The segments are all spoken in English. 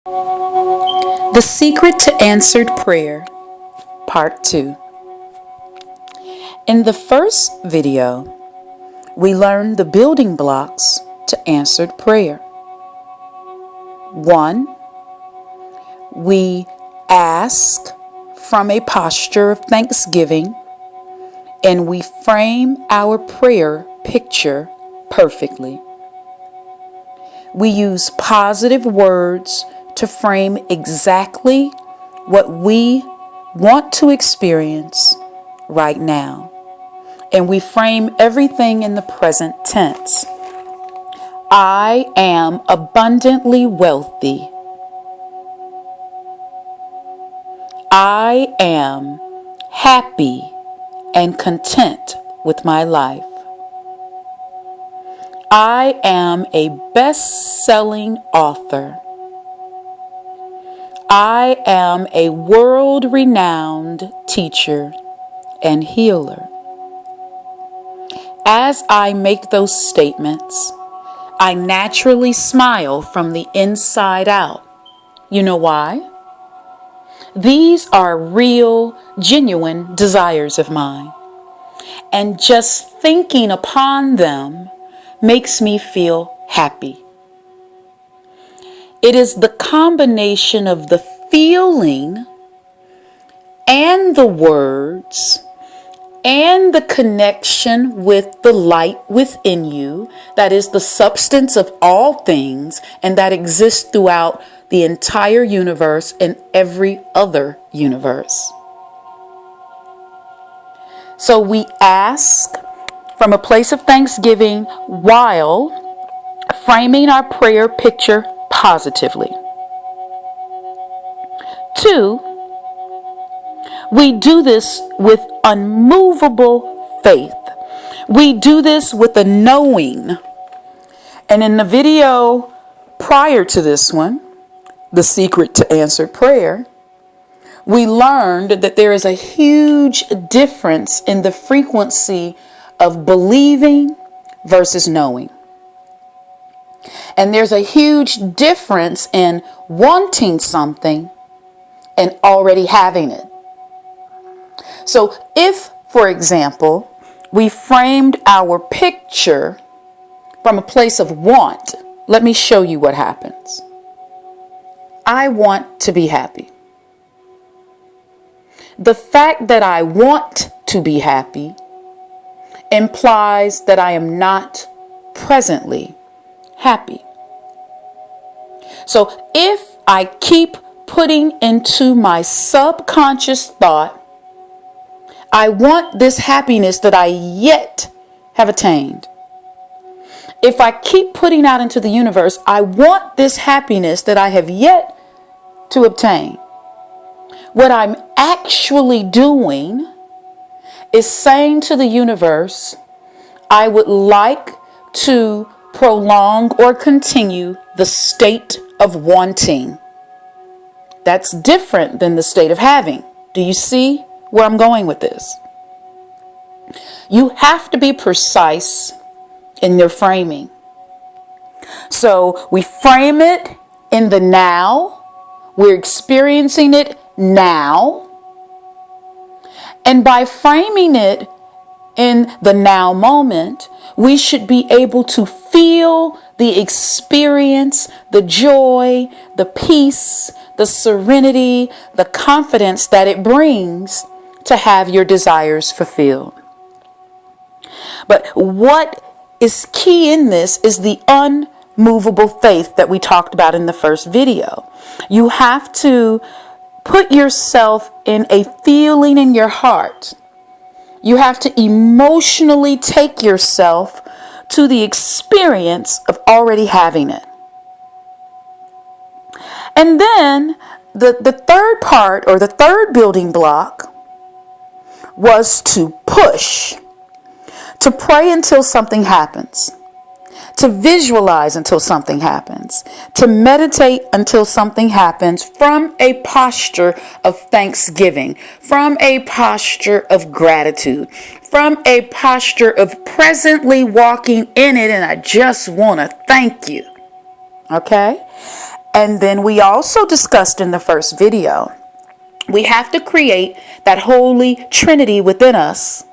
The Secret to Answered Prayer, Part 2. In the first video, we learned the building blocks to answered prayer. 1. We ask from a posture of thanksgiving, and we frame our prayer picture perfectly. We use positive words to frame exactly what we want to experience right now. And we frame everything in the present tense. I am abundantly wealthy. I am happy and content with my life. I am a best-selling author. I am a world-renowned teacher and healer. As I make those statements, I naturally smile from the inside out. You know why? These are real, genuine desires of mine. And just thinking upon them makes me feel happy. It is the combination of the feeling and the words and the connection with the light within you that is the substance of all things and that exists throughout the entire universe and every other universe. So we ask from a place of thanksgiving while framing our prayer picture positively. 2, we do this with unmovable faith. We do this with a knowing. And in the video prior to this one, The Secret to Answered Prayer, we learned that there is a huge difference in the frequency of believing versus knowing. And there's a huge difference in wanting something and already having it. So if, for example, we framed our picture from a place of want, let me show you what happens. I want to be happy. The fact that I want to be happy implies that I am not presently happy. So if I keep putting into my subconscious thought, I want this happiness that I yet have attained. If I keep putting out into the universe, I want this happiness that I have yet to obtain. What I'm actually doing is saying to the universe, I would like to prolong or continue the state of wanting. That's different than the state of having. Do you see where I'm going with this? You have to be precise in your framing. So we frame it in the now. We're experiencing it now. And by framing it in the now moment, we should be able to feel the experience, the joy, the peace, the serenity, the confidence that it brings to have your desires fulfilled. But what is key in this is the unmovable faith that we talked about in the first video. You have to put yourself in a feeling in your heart. You have to emotionally take yourself to the experience of already having it. And then the third part, or the third building block, was to push, to pray until something happens, to visualize until something happens, to meditate until something happens from a posture of thanksgiving, from a posture of gratitude, from a posture of presently walking in it, and I just want to thank you. Okay? And then we also discussed in the first video, we have to create that holy trinity within us.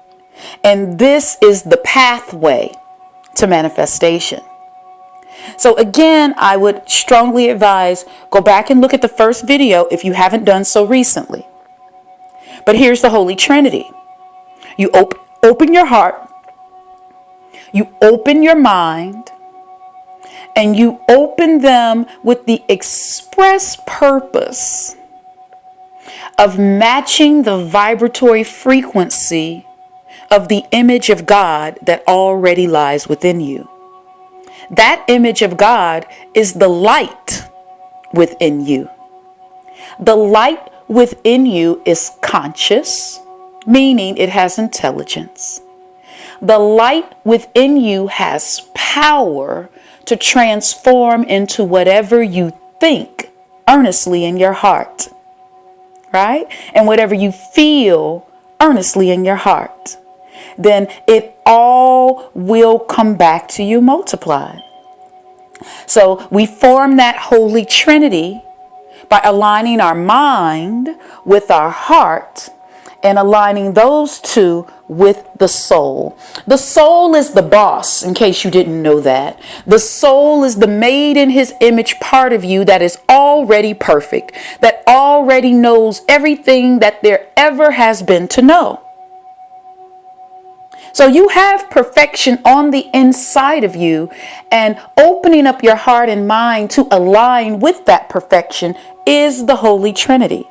And this is the pathway to manifestation. So again, I would strongly advise, go back and look at the first video if you haven't done so recently. But here's the Holy Trinity. You open your heart, you open your mind, and you open them with the express purpose of matching the vibratory frequency of the image of God that already lies within you. That image of God is the light within you. The light within you is conscious, meaning it has intelligence. The light within you has power to transform into whatever you think earnestly in your heart, right? And whatever you feel earnestly in your heart, then it all will come back to you multiplied. So we form that Holy Trinity by aligning our mind with our heart and aligning those two with the soul. The soul is the boss, in case you didn't know that. The soul is the made in his image part of you that is already perfect, that already knows everything that there ever has been to know. So you have perfection on the inside of you, and opening up your heart and mind to align with that perfection is the Holy Trinity.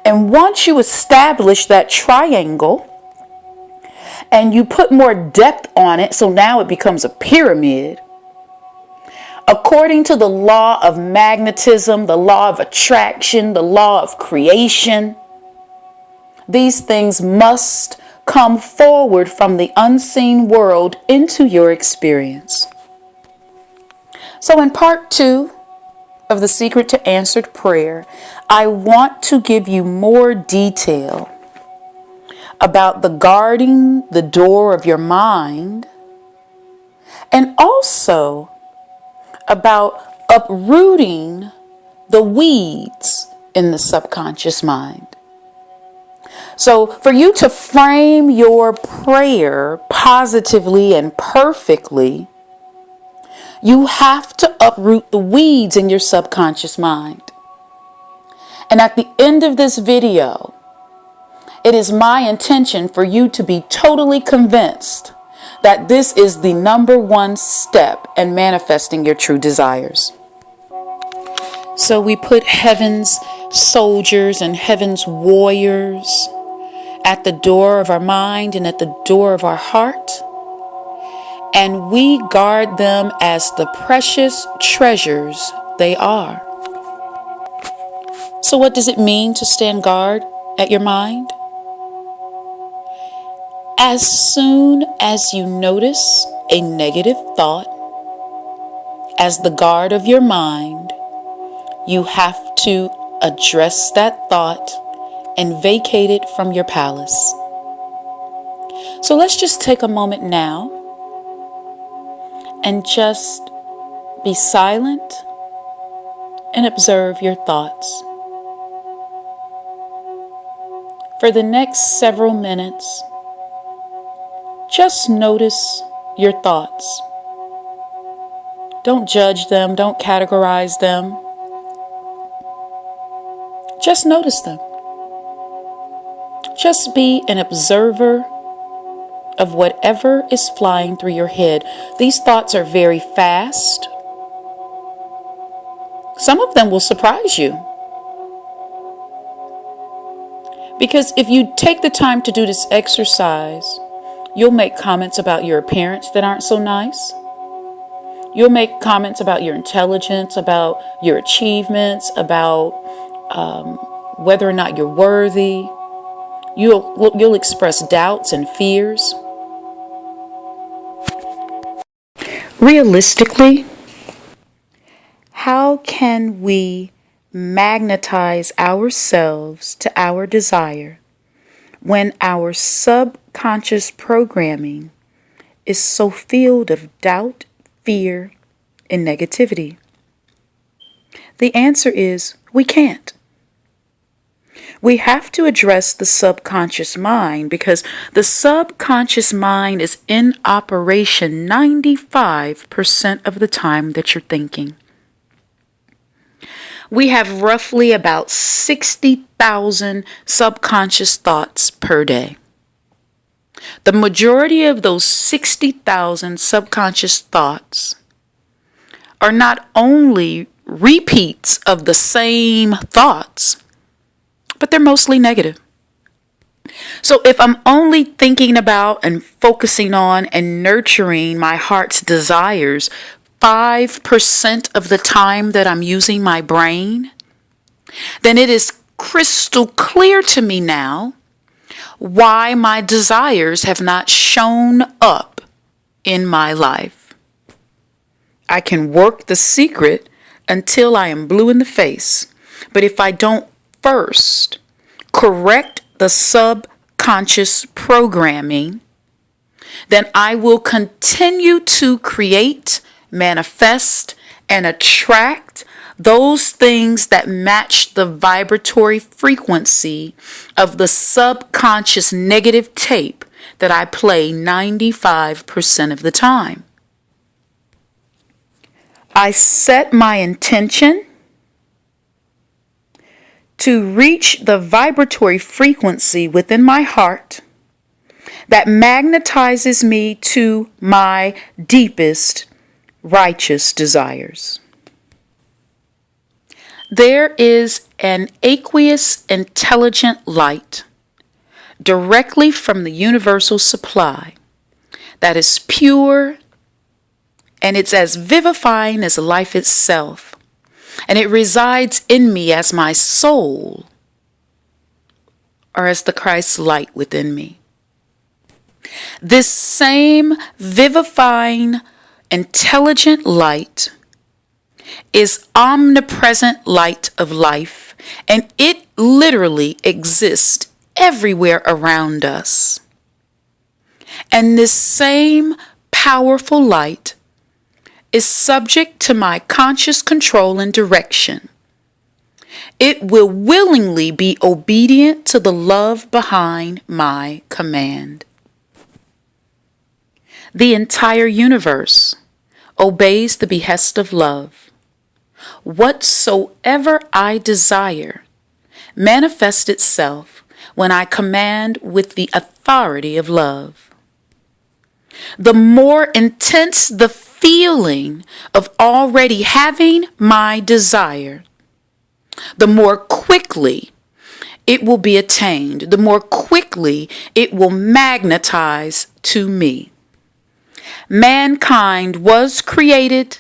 And once you establish that triangle and you put more depth on it, so now it becomes a pyramid, according to the law of magnetism, the law of attraction, the law of creation, these things must come forward from the unseen world into your experience. So in part 2 of The Secret to Answered Prayer, I want to give you more detail about the guarding the door of your mind, and also about uprooting the weeds in the subconscious mind. So for you to frame your prayer positively and perfectly, you have to uproot the weeds in your subconscious mind. And at the end of this video, it is my intention for you to be totally convinced that this is the number one step in manifesting your true desires. So we put heaven's soldiers and heaven's warriors at the door of our mind and at the door of our heart, and we guard them as the precious treasures they are. So what does it mean to stand guard at your mind? As soon as you notice a negative thought as the guard of your mind, you have to address that thought and vacate it from your palace. So let's just take a moment now and just be silent and observe your thoughts. For the next several minutes, just notice your thoughts. Don't judge them, don't categorize them. Just notice them. Just be an observer of whatever is flying through your head. These thoughts are very fast. Some of them will surprise you. Because if you take the time to do this exercise, you'll make comments about your appearance that aren't so nice. You'll make comments about your intelligence, about your achievements, about whether or not you're worthy. You'll express doubts and fears. Realistically, how can we magnetize ourselves to our desire when our subconscious programming is so filled of doubt, fear, and negativity? The answer is we can't. We have to address the subconscious mind because the subconscious mind is in operation 95% of the time that you're thinking. We have roughly about 60,000 subconscious thoughts per day. The majority of those 60,000 subconscious thoughts are not only repeats of the same thoughts, but they're mostly negative. So if I'm only thinking about and focusing on and nurturing my heart's desires 5% of the time that I'm using my brain, then it is crystal clear to me now why my desires have not shown up in my life. I can work the secret until I am blue in the face, but if I don't first correct the subconscious programming, then I will continue to create, manifest, and attract those things that match the vibratory frequency of the subconscious negative tape that I play 95% of the time. I set my intention to reach the vibratory frequency within my heart that magnetizes me to my deepest righteous desires. There is an aqueous, intelligent light directly from the universal supply that is pure, and it's as vivifying as life itself. And it resides in me as my soul, or as the Christ light within me. This same vivifying, intelligent light is omnipresent light of life, and it literally exists everywhere around us. And this same powerful light is subject to my conscious control and direction. It will willingly be obedient to the love behind my command. The entire universe obeys the behest of love. Whatsoever I desire manifests itself when I command with the authority of love. The more intense the feeling of already having my desire, the more quickly it will be attained, the more quickly it will magnetize to me. Mankind was created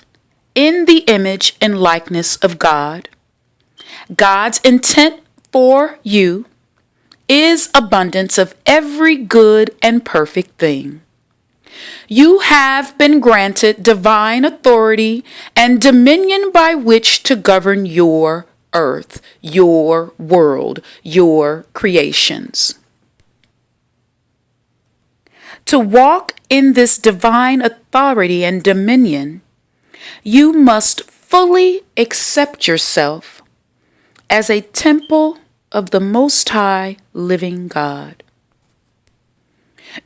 in the image and likeness of God. God's intent for you is abundance of every good and perfect thing. You have been granted divine authority and dominion by which to govern your earth, your world, your creations. To walk in this divine authority and dominion, you must fully accept yourself as a temple of the Most High living God.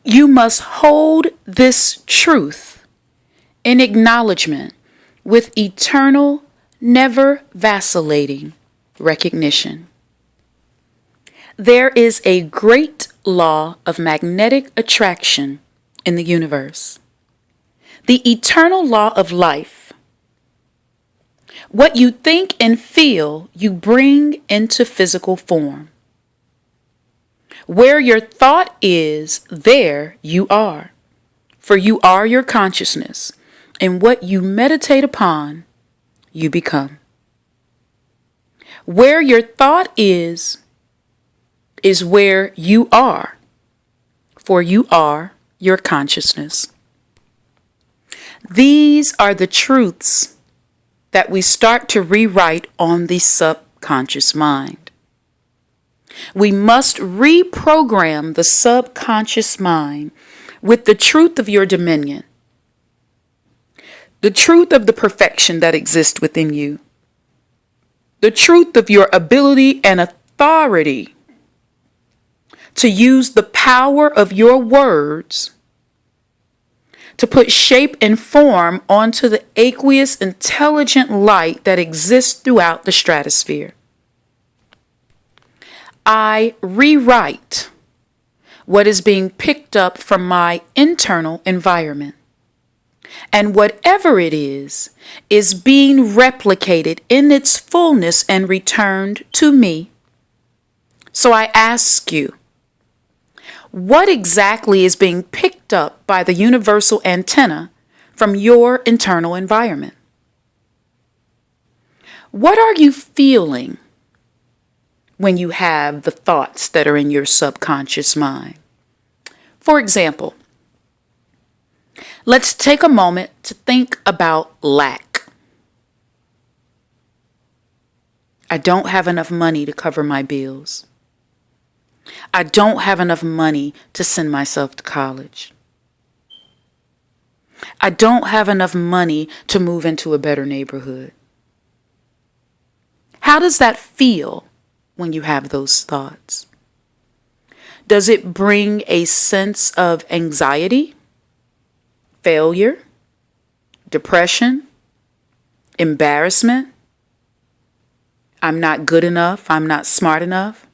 You must hold this truth in acknowledgement with eternal, never vacillating recognition. There is a great law of magnetic attraction in the universe. The eternal law of life. What you think and feel, you bring into physical form. Where your thought is, there you are. For you are your consciousness, and what you meditate upon, you become. Where your thought is where you are, for you are your consciousness. These are the truths that we start to rewrite on the subconscious mind. We must reprogram the subconscious mind with the truth of your dominion, the truth of the perfection that exists within you. the truth of your ability and authority to use the power of your words to put shape and form onto the aqueous, intelligent light that exists throughout the stratosphere. I rewrite what is being picked up from my internal environment. And whatever it is being replicated in its fullness and returned to me. So I ask you, what exactly is being picked up by the universal antenna from your internal environment? What are you feeling when you have the thoughts that are in your subconscious mind? For example, let's take a moment to think about lack. I don't have enough money to cover my bills. I don't have enough money to send myself to college. I don't have enough money to move into a better neighborhood. How does that feel when you have those thoughts? Does it bring a sense of anxiety, failure, depression, embarrassment? I'm not good enough. I'm not smart enough.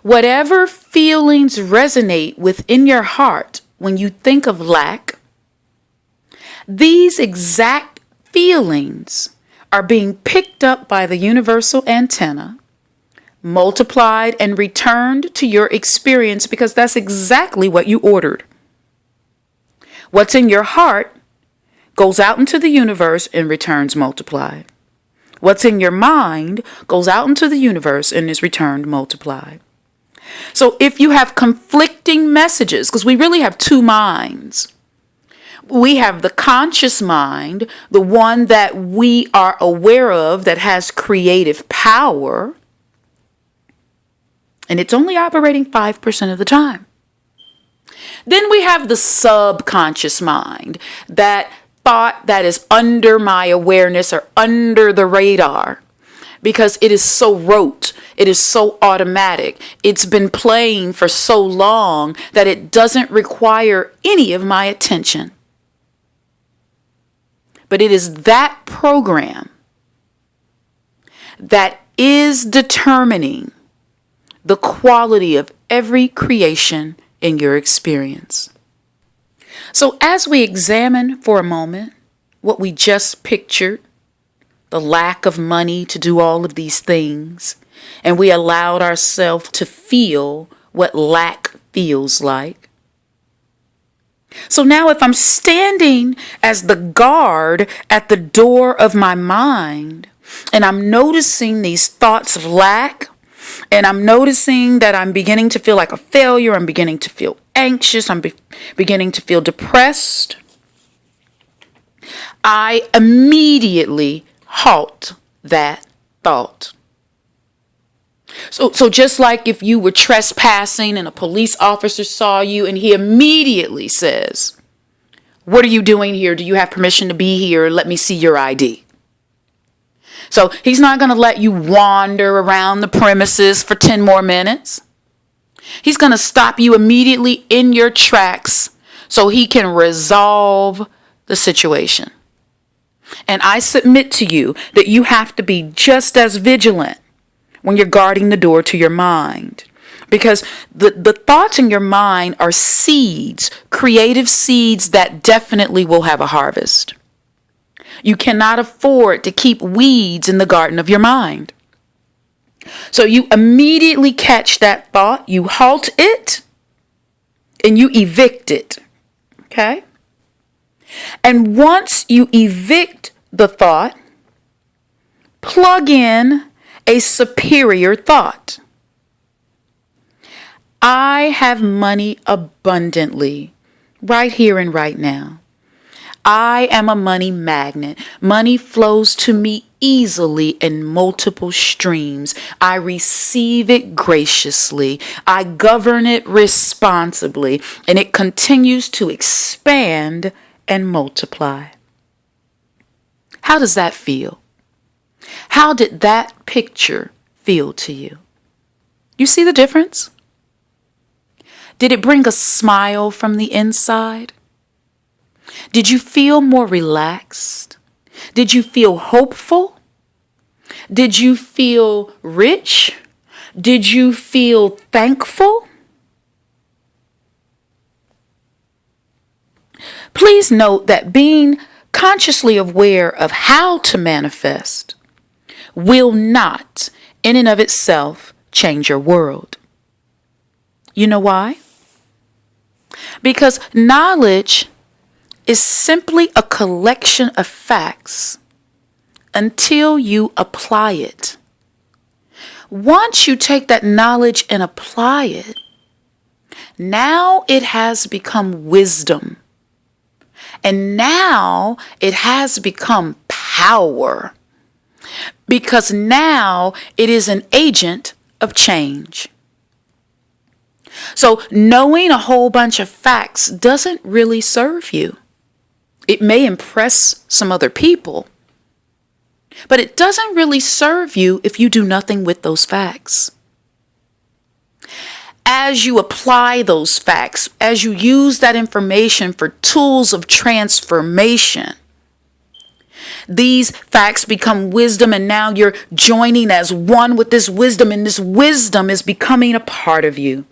Whatever feelings resonate within your heart when you think of lack, these exact feelings are being picked up by the universal antenna, multiplied and returned to your experience because that's exactly what you ordered. What's in your heart goes out into the universe and returns multiplied. What's in your mind goes out into the universe and is returned multiplied. So if you have conflicting messages, because we really have two minds. We have the conscious mind, the one that we are aware of that has creative power, and it's only operating 5% of the time. Then we have the subconscious mind, that thought that is under my awareness or under the radar, because it is so rote, it is so automatic, it's been playing for so long that it doesn't require any of my attention. But it is that program that is determining the quality of every creation in your experience. So as we examine for a moment what we just pictured, the lack of money to do all of these things, and we allowed ourselves to feel what lack feels like. So now if I'm standing as the guard at the door of my mind, and I'm noticing these thoughts of lack, and I'm noticing that I'm beginning to feel like a failure, I'm beginning to feel anxious, I'm beginning to feel depressed, I immediately halt that thought. So just like if you were trespassing and a police officer saw you and he immediately says, "What are you doing here? Do you have permission to be here? Let me see your ID." So he's not going to let you wander around the premises for 10 more minutes. He's going to stop you immediately in your tracks so he can resolve the situation. And I submit to you that you have to be just as vigilant when you're guarding the door to your mind. Because the thoughts in your mind are seeds, creative seeds that definitely will have a harvest. You cannot afford to keep weeds in the garden of your mind. So you immediately catch that thought, you halt it, and you evict it. Okay? And once you evict the thought, plug in a superior thought. I have money abundantly right here and right now. I am a money magnet. Money flows to me easily in multiple streams. I receive it graciously. I govern it responsibly, and it continues to expand and multiply. How does that feel? How did that picture feel to you? You see the difference? Did it bring a smile from the inside? Did you feel more relaxed? Did you feel hopeful? Did you feel rich? Did you feel thankful? Please note that being consciously aware of how to manifest will not, in and of itself, change your world. You know why? Because knowledge is simply a collection of facts until you apply it. Once you take that knowledge and apply it, now it has become wisdom. And now it has become power. Because now it is an agent of change. So knowing a whole bunch of facts doesn't really serve you. It may impress some other people, but it doesn't really serve you if you do nothing with those facts. As you apply those facts, as you use that information for tools of transformation, these facts become wisdom, and now you're joining as one with this wisdom, and this wisdom is becoming a part of you.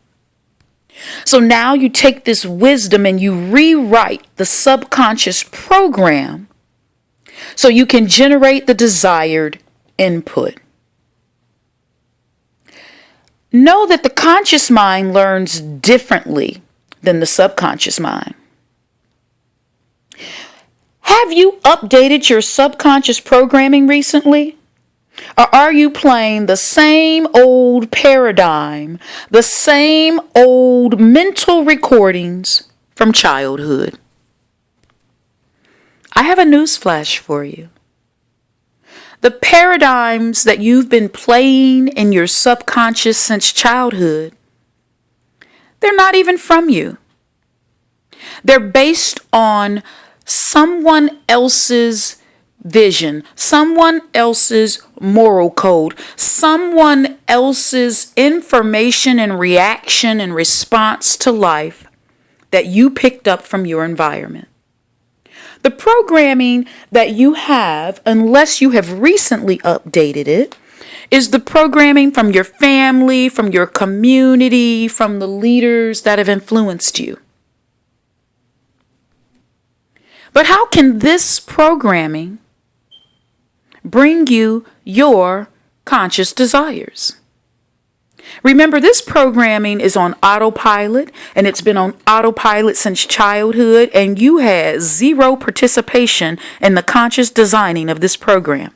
So now you take this wisdom and you rewrite the subconscious program so you can generate the desired input. Know that the conscious mind learns differently than the subconscious mind. Have you updated your subconscious programming recently? Or are you playing the same old paradigm, the same old mental recordings from childhood? I have a newsflash for you. The paradigms that you've been playing in your subconscious since childhood, they're not even from you. They're based on someone else's vision, someone else's moral code, someone else's information and reaction and response to life that you picked up from your environment. The programming that you have, unless you have recently updated it, is the programming from your family, from your community, from the leaders that have influenced you. But how can this programming bring you your conscious desires? Remember, this programming is on autopilot, and it's been on autopilot since childhood, and you had zero participation in the conscious designing of this program.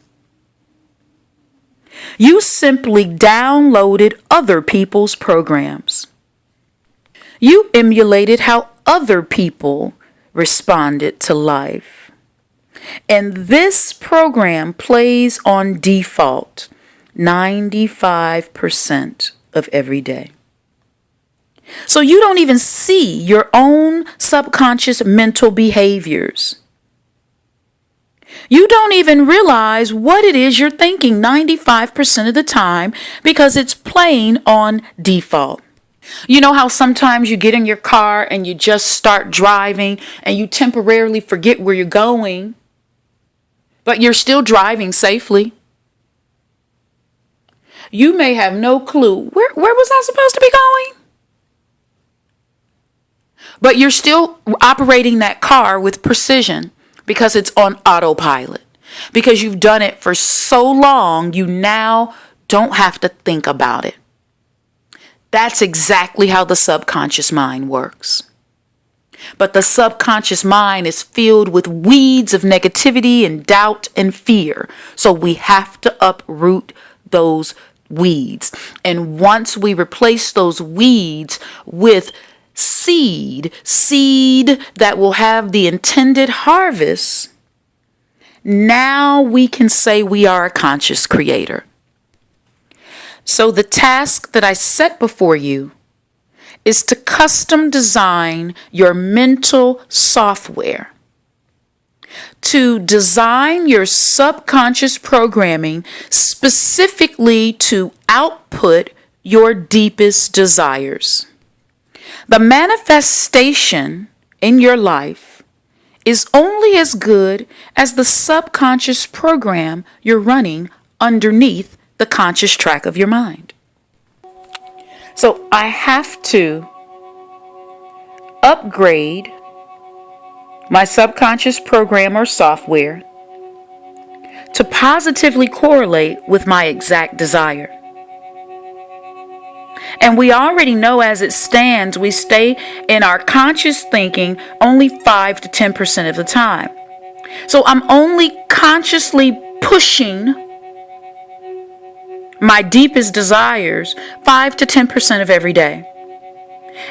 You simply downloaded other people's programs. You emulated how other people responded to life. And this program plays on default 95% of every day. So you don't even see your own subconscious mental behaviors. You don't even realize what it is you're thinking 95% of the time because it's playing on default. You know how sometimes you get in your car and you just start driving and you temporarily forget where you're going, but you're still driving safely. You may have no clue. Where was I supposed to be going? But you're still operating that car with precision because it's on autopilot. Because you've done it for so long, you now don't have to think about it. That's exactly how the subconscious mind works. But the subconscious mind is filled with weeds of negativity and doubt and fear. So we have to uproot those weeds. And once we replace those weeds with seed that will have the intended harvest, now we can say we are a conscious creator. So the task that I set before you is to custom design your mental software to design your subconscious programming specifically to output your deepest desires. The manifestation in your life is only as good as the subconscious program you're running underneath the conscious track of your mind. So I have to upgrade my subconscious program or software to positively correlate with my exact desire. And we already know as it stands, we stay in our conscious thinking only 5 to 10% of the time. So I'm only consciously pushing my deepest desires 5 to 10% of every day.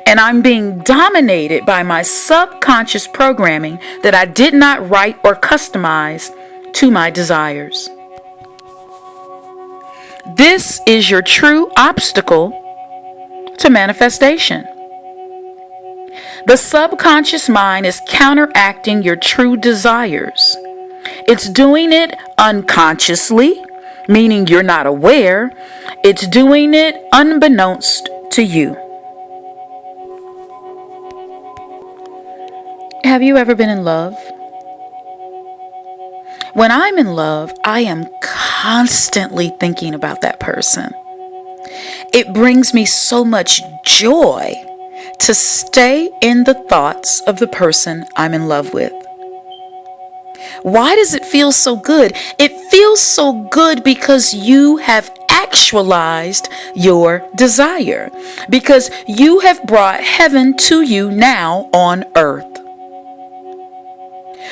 And I'm being dominated by my subconscious programming that I did not write or customize to my desires. This is your true obstacle to manifestation. The subconscious mind is counteracting your true desires. It's doing it unconsciously, meaning you're not aware. It's doing it unbeknownst to you. Have you ever been in love? When I'm in love, I am constantly thinking about that person. It brings me so much joy to stay in the thoughts of the person I'm in love with. Why does it feel so good? It feels so good because you have actualized your desire, because you have brought heaven to you now on earth.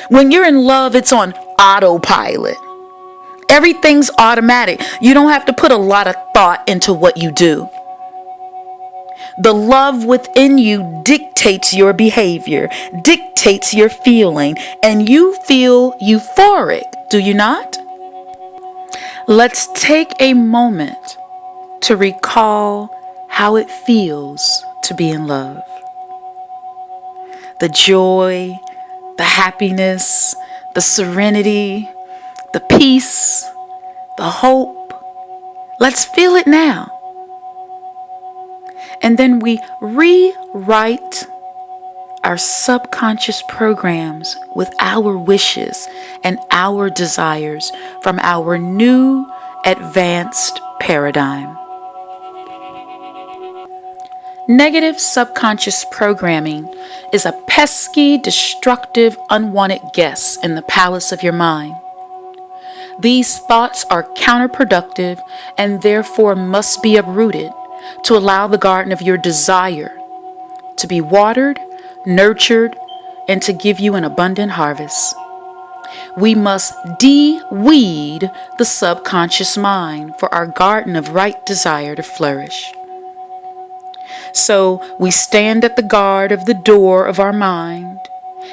When you're in love, it's on autopilot. Everything's automatic. You don't have to put a lot of thought into what you do. The love within you dictates your behavior, dictates your feeling, and you feel euphoric, do you not? Let's take a moment to recall how it feels to be in love. The joy, the happiness, the serenity, the peace, the hope. Let's feel it now. And then we rewrite our subconscious programs with our wishes and our desires from our new advanced paradigm. Negative subconscious programming is a pesky, destructive, unwanted guest in the palace of your mind. These thoughts are counterproductive and therefore must be uprooted to allow the garden of your desire to be watered, nurtured, and to give you an abundant harvest. We must de-weed the subconscious mind for our garden of right desire to flourish. So we stand at the guard of the door of our mind,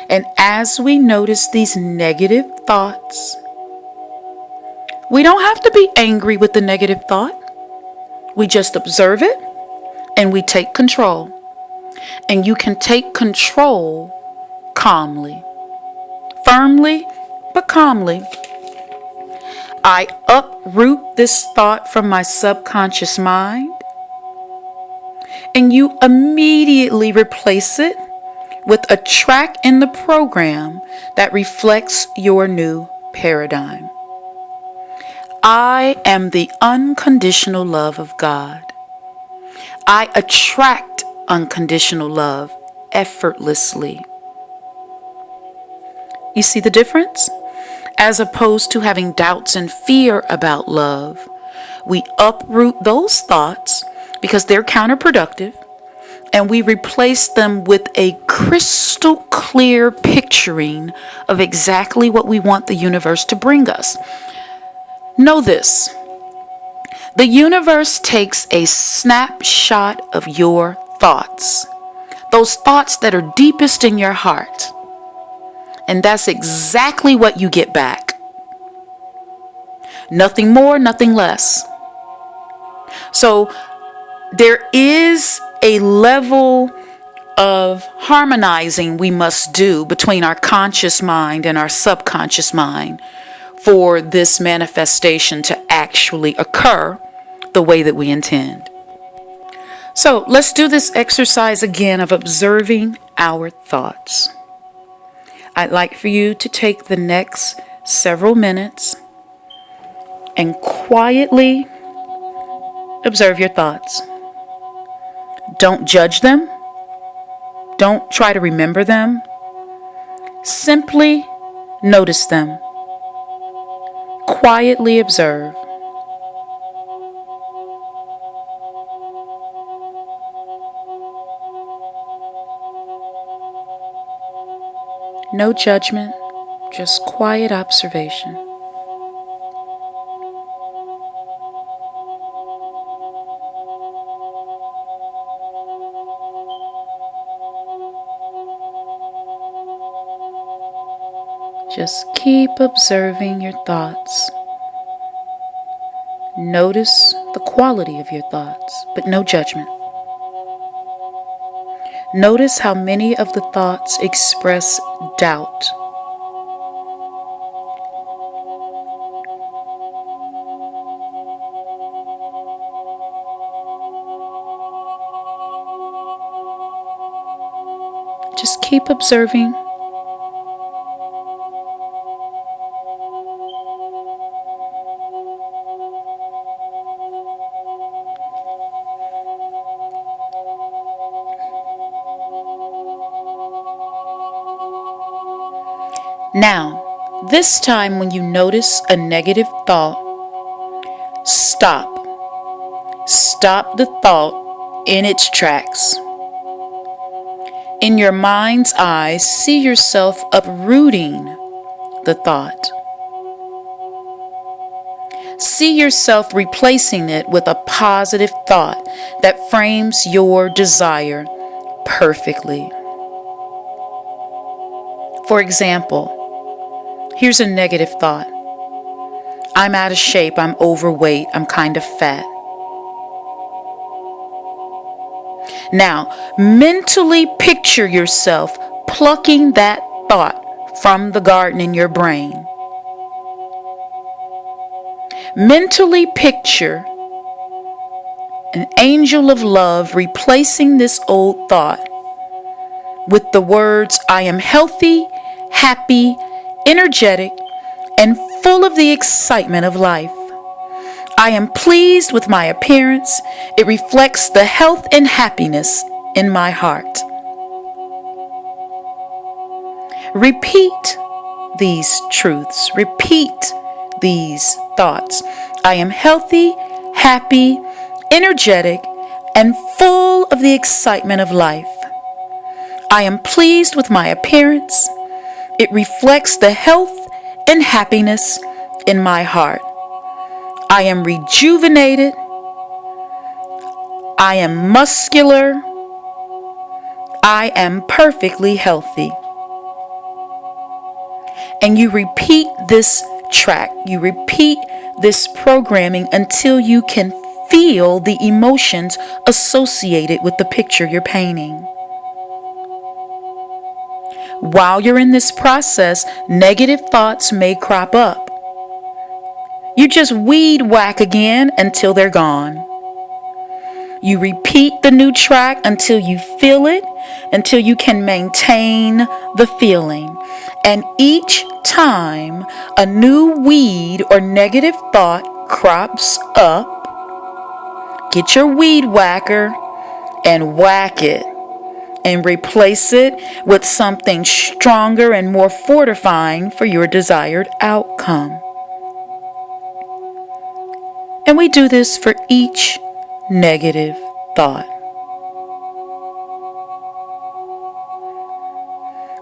and as we notice these negative thoughts, we don't have to be angry with the negative thought. We just observe it and we take control. And you can take control calmly, firmly, but calmly. I uproot this thought from my subconscious mind, and you immediately replace it with a track in the program that reflects your new paradigm. I am the unconditional love of God. I attract unconditional love effortlessly. You see the difference? As opposed to having doubts and fear about love, we uproot those thoughts because they're counterproductive, and we replace them with a crystal clear picturing of exactly what we want the universe to bring us. Know this: the universe takes a snapshot of your thoughts, those thoughts that are deepest in your heart, and that's exactly what you get back. Nothing more, nothing less. So there is a level of harmonizing we must do between our conscious mind and our subconscious mind for this manifestation to actually occur the way that we intend. So let's do this exercise again of observing our thoughts. I'd like for you to take the next several minutes and quietly observe your thoughts. Don't judge them. Don't try to remember them. Simply notice them. Quietly observe. No judgment, just quiet observation. Just keep observing your thoughts. Notice the quality of your thoughts, but no judgment. Notice how many of the thoughts express doubt. Just keep observing. Now, this time when you notice a negative thought, stop. Stop the thought in its tracks. In your mind's eye, see yourself uprooting the thought. See yourself replacing it with a positive thought that frames your desire perfectly. For example, here's a negative thought. I'm out of shape, I'm overweight, I'm kind of fat. Now, mentally picture yourself plucking that thought from the garden in your brain. Mentally picture an angel of love replacing this old thought with the words, I am healthy, happy, energetic, and full of the excitement of life. I am pleased with my appearance. It reflects the health and happiness in my heart. Repeat these truths. Repeat these thoughts. I am healthy, happy, energetic, and full of the excitement of life. I am pleased with my appearance. It reflects the health and happiness in my heart. I am rejuvenated. I am muscular. I am perfectly healthy. And you repeat this track. You repeat this programming until you can feel the emotions associated with the picture you're painting. While you're in this process, negative thoughts may crop up. You just weed whack again until they're gone. You repeat the new track until you feel it, until you can maintain the feeling. And each time a new weed or negative thought crops up, get your weed whacker and whack it and replace it with something stronger and more fortifying for your desired outcome. And we do this for each negative thought.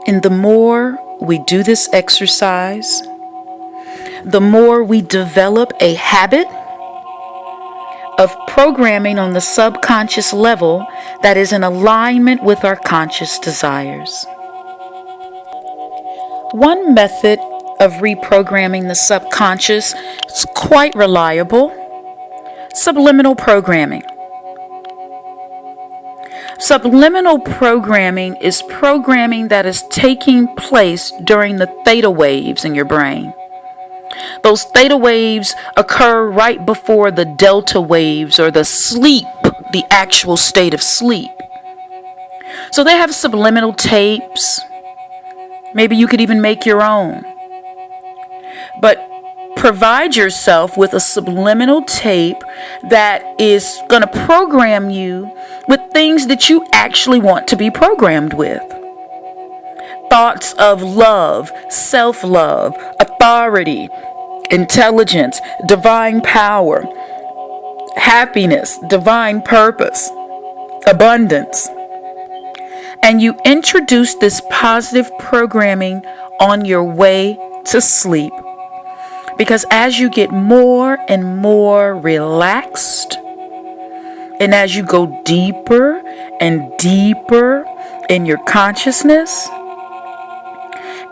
And the more we do this exercise, the more we develop a habit of programming on the subconscious level that is in alignment with our conscious desires. One method of reprogramming the subconscious is quite reliable. Subliminal programming. Subliminal programming is programming that is taking place during the theta waves in your brain. Those theta waves occur right before the delta waves or the sleep, the actual state of sleep. So they have subliminal tapes. Maybe you could even make your own. But provide yourself with a subliminal tape that is going to program you with things that you actually want to be programmed with. Thoughts of love, self-love, authority, intelligence, divine power, happiness, divine purpose, abundance. And you introduce this positive programming on your way to sleep. Because as you get more and more relaxed, and as you go deeper and deeper in your consciousness,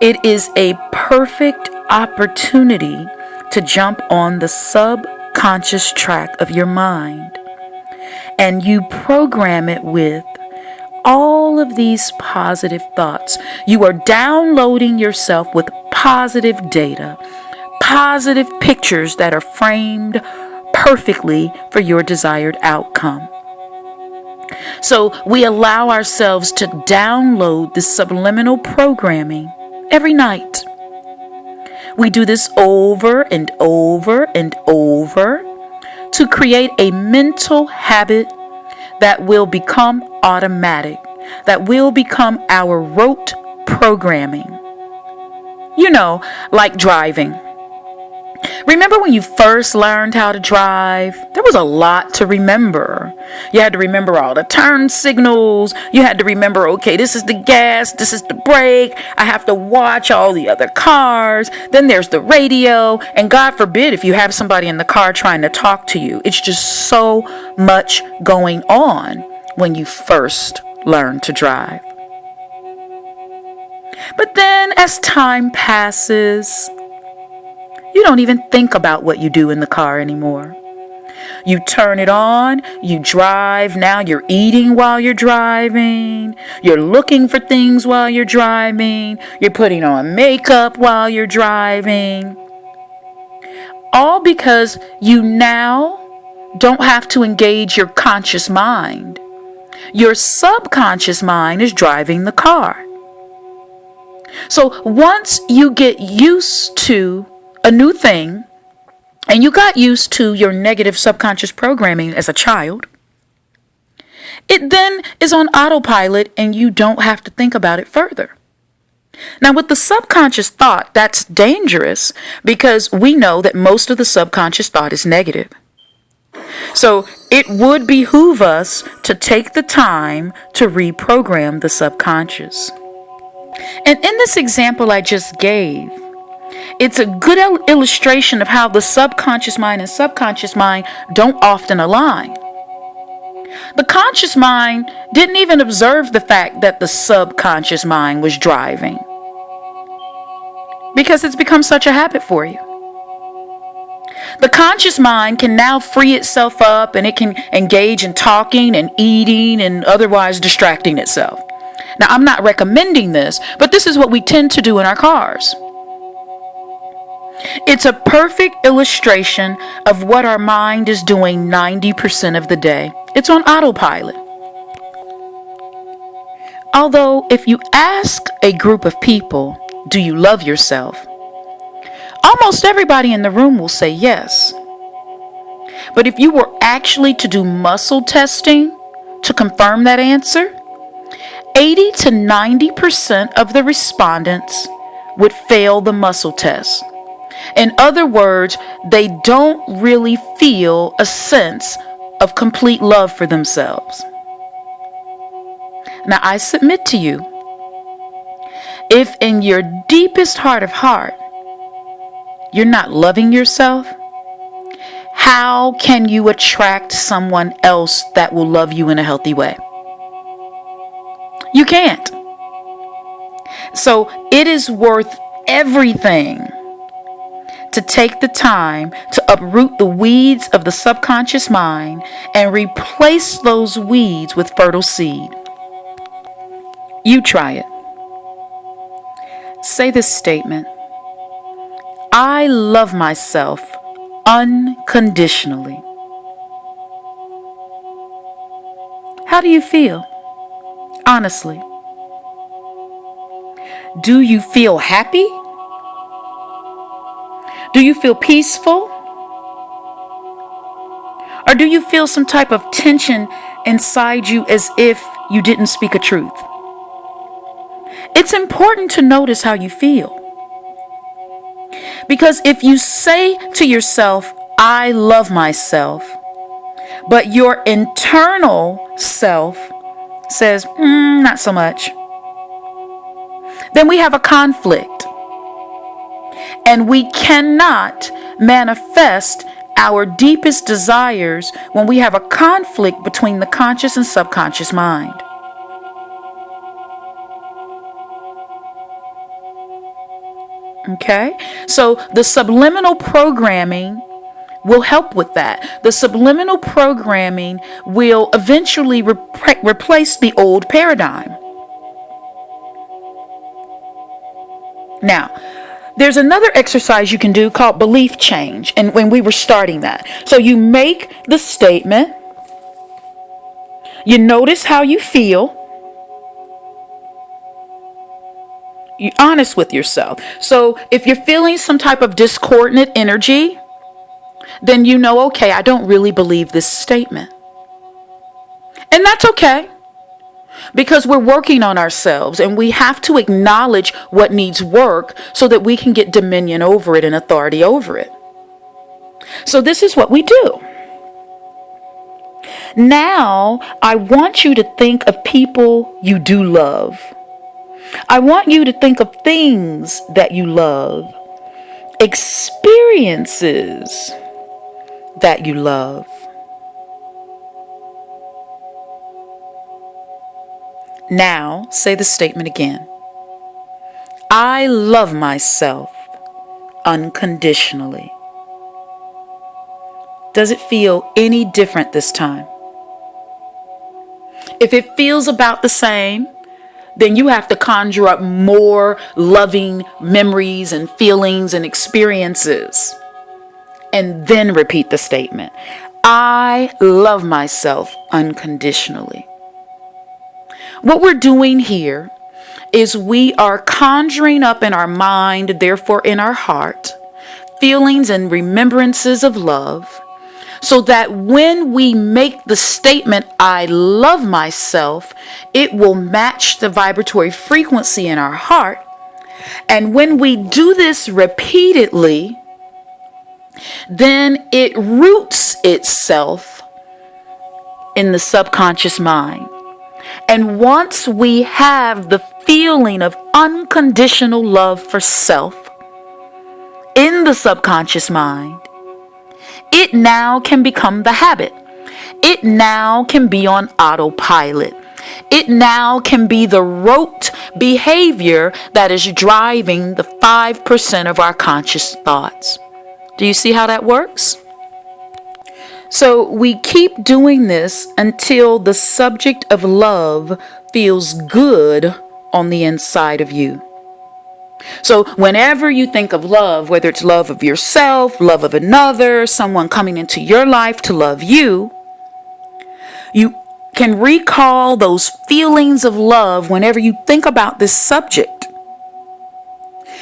it is a perfect opportunity to jump on the subconscious track of your mind. And you program it with all of these positive thoughts. You are downloading yourself with positive data, positive pictures that are framed perfectly for your desired outcome. So we allow ourselves to download this subliminal programming every night. We do this over and over and over to create a mental habit that will become automatic, that will become our rote programming. You know, like driving. Remember when you first learned how to drive? There was a lot to remember. You had to remember all the turn signals. You had to remember, okay, this is the gas, this is the brake. I have to watch all the other cars. Then there's the radio. And God forbid if you have somebody in the car trying to talk to you. It's just so much going on when you first learn to drive. But then as time passes, you don't even think about what you do in the car anymore. You turn it on, you drive, now you're eating while you're driving, you're looking for things while you're driving, you're putting on makeup while you're driving. All because you now don't have to engage your conscious mind. Your subconscious mind is driving the car. So once you get used to a new thing, and you got used to your negative subconscious programming as a child, it then is on autopilot and you don't have to think about it further. Now with the subconscious thought, that's dangerous because we know that most of the subconscious thought is negative. So it would behoove us to take the time to reprogram the subconscious. And in this example I just gave, it's a good illustration of how the subconscious mind and subconscious mind don't often align. The conscious mind didn't even observe the fact that the subconscious mind was driving because it's become such a habit for you. The conscious mind can now free itself up and it can engage in talking and eating and otherwise distracting itself. Now, I'm not recommending this, but this is what we tend to do in our cars. It's a perfect illustration of what our mind is doing 90% of the day. It's on autopilot. Although, if you ask a group of people, do you love yourself? Almost everybody in the room will say yes. But if you were actually to do muscle testing to confirm that answer, 80 to 90% of the respondents would fail the muscle test. In other words, they don't really feel a sense of complete love for themselves. Now, I submit to you, if in your deepest heart of heart, you're not loving yourself, how can you attract someone else that will love you in a healthy way? You can't. So it is worth everything to take the time to uproot the weeds of the subconscious mind and replace those weeds with fertile seed. You try it. Say this statement: I love myself unconditionally. How do you feel? Honestly. Do you feel happy? Do you feel peaceful? Or do you feel some type of tension inside you as if you didn't speak a truth? It's important to notice how you feel. Because if you say to yourself, I love myself, but your internal self says, not so much, then we have a conflict. And we cannot manifest our deepest desires when we have a conflict between the conscious and subconscious mind. Okay? So the subliminal programming will help with that. The subliminal programming will eventually replace the old paradigm. Now, there's another exercise you can do called belief change, and when we were starting that. So you make the statement, you notice how you feel, you're honest with yourself. So if you're feeling some type of discordant energy, then you know, okay, I don't really believe this statement. And that's okay. Because we're working on ourselves and we have to acknowledge what needs work so that we can get dominion over it and authority over it. So this is what we do. Now, I want you to think of people you do love. I want you to think of things that you love, experiences that you love. Now, say the statement again. I love myself unconditionally. Does it feel any different this time? If it feels about the same, then you have to conjure up more loving memories and feelings and experiences. And then repeat the statement. I love myself unconditionally. What we're doing here is we are conjuring up in our mind, therefore in our heart, feelings and remembrances of love, so that when we make the statement, I love myself, it will match the vibratory frequency in our heart. And when we do this repeatedly, then it roots itself in the subconscious mind. And once we have the feeling of unconditional love for self in the subconscious mind, it now can become the habit. It now can be on autopilot. It now can be the rote behavior that is driving the 5% of our conscious thoughts. Do you see how that works? So we keep doing this until the subject of love feels good on the inside of you. So whenever you think of love, whether it's love of yourself, love of another, someone coming into your life to love you, you can recall those feelings of love whenever you think about this subject.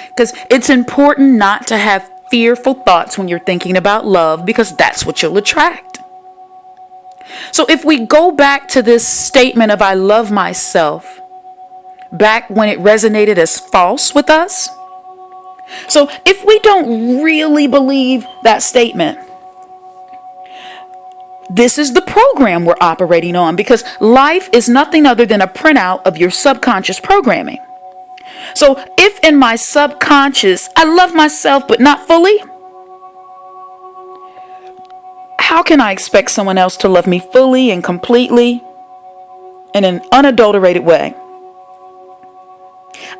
Because it's important not to have fearful thoughts when you're thinking about love, because that's what you'll attract. So if we go back to this statement of I love myself, back when it resonated as false with us. So if we don't really believe that statement, this is the program we're operating on, because life is nothing other than a printout of your subconscious programming. So if in my subconscious, I love myself, but not fully, how can I expect someone else to love me fully and completely in an unadulterated way?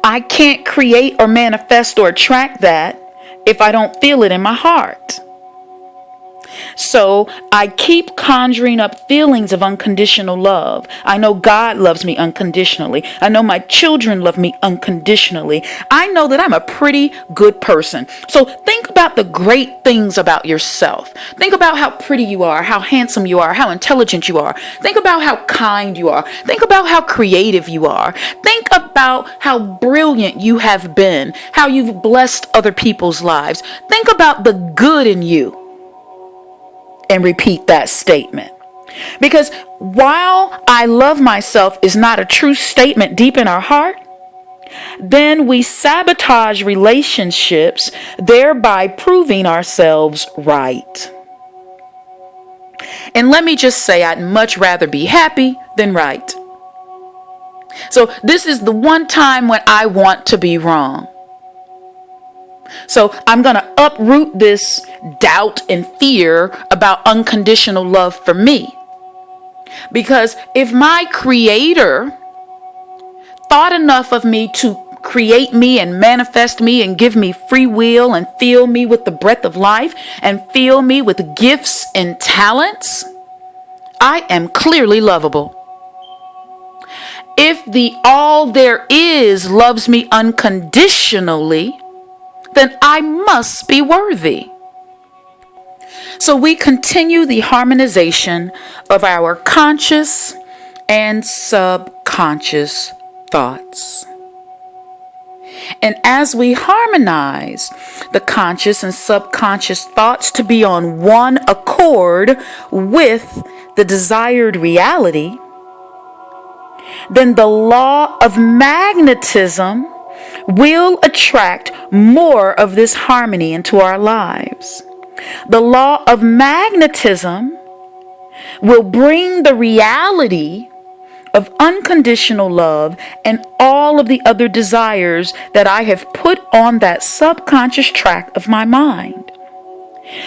I can't create or manifest or attract that if I don't feel it in my heart. So I keep conjuring up feelings of unconditional love. I know God loves me unconditionally. I know my children love me unconditionally. I know that I'm a pretty good person. So think about the great things about yourself. Think about how pretty you are, how handsome you are, how intelligent you are. Think about how kind you are. Think about how creative you are. Think about how brilliant you have been, how you've blessed other people's lives. Think about the good in you. And repeat that statement. Because while I love myself is not a true statement deep in our heart, then we sabotage relationships, thereby proving ourselves right. And let me just say, I'd much rather be happy than right. So this is the one time when I want to be wrong. So I'm going to uproot this doubt and fear about unconditional love for me. Because if my creator thought enough of me to create me and manifest me and give me free will and fill me with the breath of life and fill me with gifts and talents, I am clearly lovable. If the all there is loves me unconditionally, then I must be worthy. So we continue the harmonization of our conscious and subconscious thoughts. And as we harmonize the conscious and subconscious thoughts to be on one accord with the desired reality, then the law of magnetism will attract more of this harmony into our lives. The law of magnetism will bring the reality of unconditional love and all of the other desires that I have put on that subconscious track of my mind.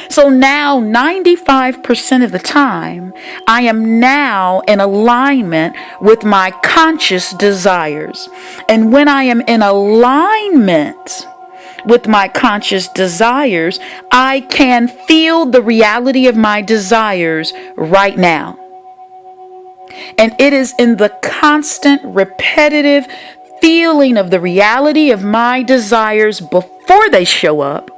So now 95% of the time, I am now in alignment with my conscious desires. And when I am in alignment with my conscious desires, I can feel the reality of my desires right now. And it is in the constant, repetitive feeling of the reality of my desires before they show up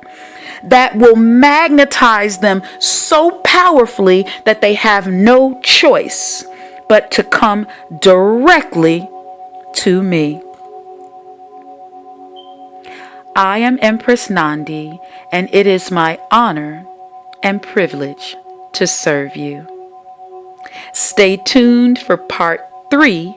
that will magnetize them so powerfully that they have no choice but to come directly to me. I am Empress Nandi, and it is my honor and privilege to serve you. Stay tuned for part 3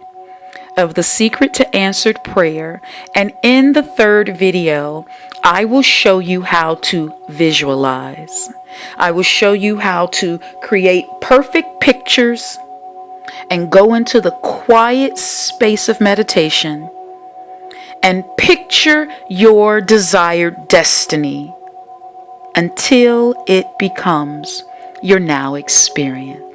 of The Secret to Answered Prayer, and in the third video, I will show you how to visualize. I will show you how to create perfect pictures and go into the quiet space of meditation and picture your desired destiny until it becomes your now experience.